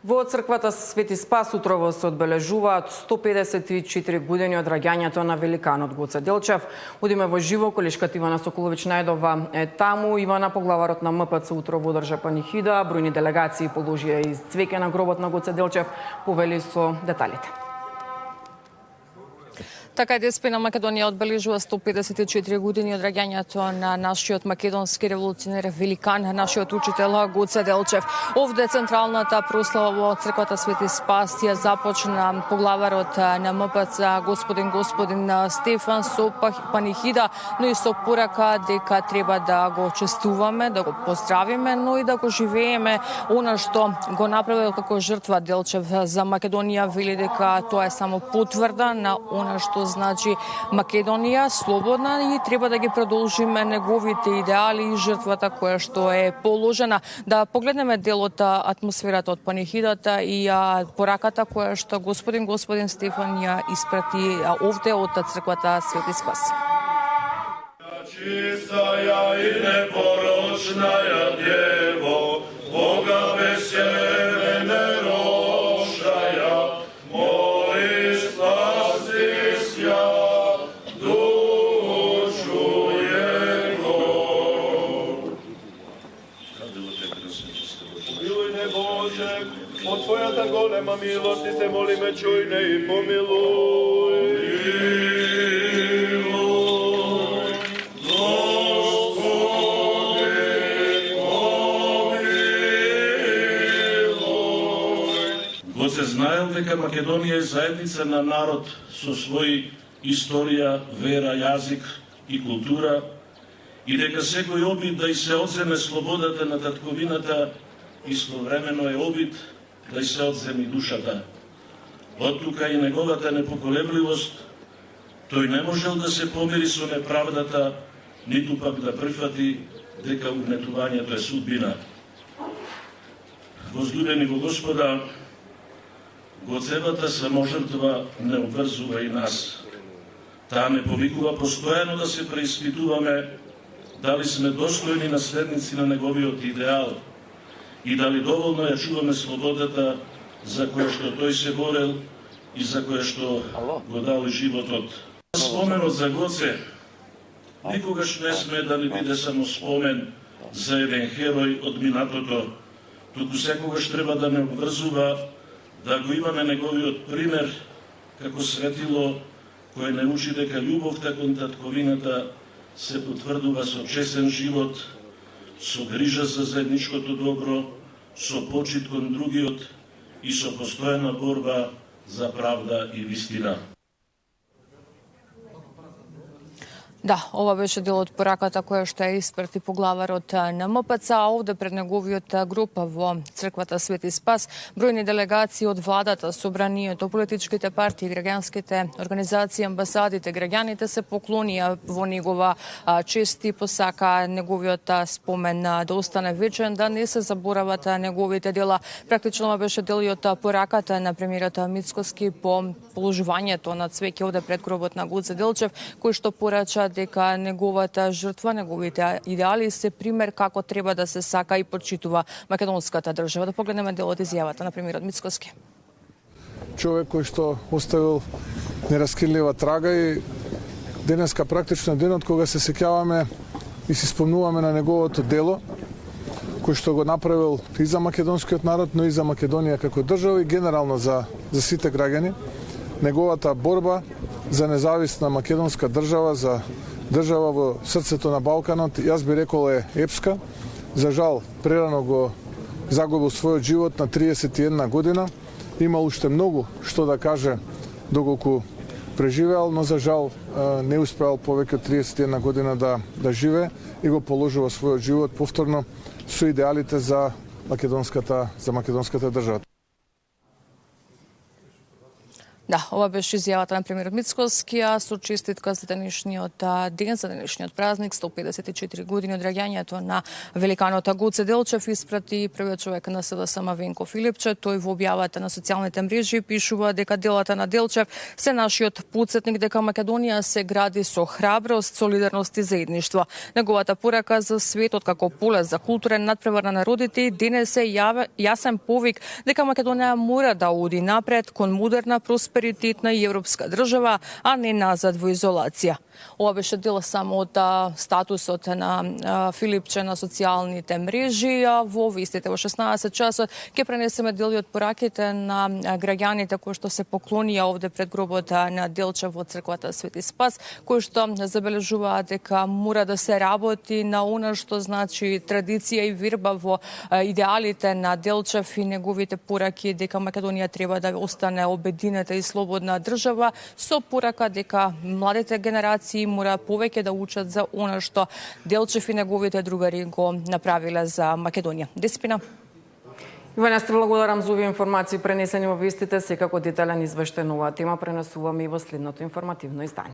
Во црквата Свети Спас утрово се одбележуваат 154 години од раѓањето на великанот Гоце Делчев. Одиме во живо, колешката Ивана Соколович Најдова е таму. Ивана, поглаварот на МПЦ утрово одржа панихида, бројни делегации положија и цвеќе на гробот на Гоце Делчев. Повели со деталите. Така ДСП на Македонија одбележува 154 години од раѓањето на нашиот македонски револуционер великан, нашиот учител Гоце Делчев. Овде централната прослава во црквата Свети Спас ја започна поглаварот на МПЦ господин Стефан со панихида, но и со порака дека треба да го честуваме, да го поздравиме, но и да го живееме она што го направил како жртва Делчев за Македонија. Вели дека тоа е само потврда на она што значи Македонија слободна и треба да ги продолжиме неговите идеали и жртвата која што е положена. Да погледнеме делот атмосферата од панихидата и пораката која што господин Стефан ја испрати овде од црквата Свети Спас. Чистая и непорочная Дево, Бога бесчервене рождая, молиш спаси душу Его. Милуј не Боже, од Твојата голема милост се молиме, чуј не и помилуј. Гоце знаел дека Македонија е заедница на народ со свој историја, вера, јазик и култура и дека секој обид да и се одземе слободата на татковината истовремено е обид да и се одземе душата. Оттука и неговата непоколебливост, тој не можел да се помири со неправдата, ниту пак да прифати дека угнетувањето е судбина. Возлюбени во Господа, Гоцевата саможртва не обврзува и нас. Таа не повикува постојано да се преиспитуваме дали сме достојни наследници на неговиот идеал и дали доволно ја чуваме слободата за која што тој се борел и за која што го дал животот. Споменот за Гоце никогаш не сме да ни биде само спомен за еден херој од минатото, туку секогаш треба да не обврзува да го имаме неговиот пример како светило кое не учи дека љубовта кон татковината се потврдува со чесен живот, со грижа за заедничкото добро, со почит кон другиот и со постојана борба за правда и вистина. Да, ова беше дел од пораката која што ја испрати поглаварот на МПЦ, овде пред неговиот гроб во црквата Свети Спас. Бројни делегации од владата, собранието, политичките партии, граѓанските организации, амбасадите, граѓаните се поклонија во негова чест и посака неговиот спомен да остане вечен, да не се заборават неговите дела. Практично ова беше дел и од пораката на премиерот Мицкоски по положувањето на цвеќе овде пред гробот на Гоце Делчев, кој што порача дека неговата жртва, неговите идеали се пример како треба да се сака и почитува македонската држава. Да погледнеме делот изјавата на премиерот Мицкоски. Човек кој што оставил нераскрилива трага и денеска практично денот кога се сеќаваме и се спомнуваме на неговото дело, кој што го направил и за македонскиот народ, но и за Македонија како држава и генерално за сите граѓани. Неговата борба за независна македонска држава, за држава во срцето на Балканот, јас би рекол е епска. За жал, прерано го загубил својот живот на 31 година. Имал уште многу што да каже доколку преживеал, но за жал не успеал повеќе од 31 година да живее и го положува својот живот повторно со идеалите за македонската држава. Да, ова беше изјавата на премиерот Мицкоски, а со честитка за денешниот ден, за денешниот празник, 154 години од раѓањето на великанот Гоце Делчев, испрати првиот човек на СДСМ Венко Филипче. Тој во објавата на социјалните мрежи пишува дека делата на Делчев се нашиот потсетник дека Македонија се гради со храброст, солидарност и заедништво. Неговата порака за светот како поле за културен надпревар на народите денес е јасен повик дека Македонија мора да оди напред кон модерна просперитетна и европска држава, а не назад во изолација. Ова беше дел само од статусот на Филипче на социјалните мрежи, а во вестите во 16 часот ќе пренесеме дели од пораките на граѓаните кои што се поклонија овде пред гробот на Делчев во црквата Свети Спас, кои што забележуваат дека мора да се работи на она што значи традиција и верба во идеалите на Делчев и неговите пораки дека Македонија треба да остане обединета и слободна држава, со порака дека младите генерации мора повеќе да учат за она што Делчев и неговите другари го направиле за Македонија. Деспина. Ивана, сте благодарам за овие информации пренесени во вестите. Секако детален извештај на оваа тема пренесуваме и во следното информативно издание.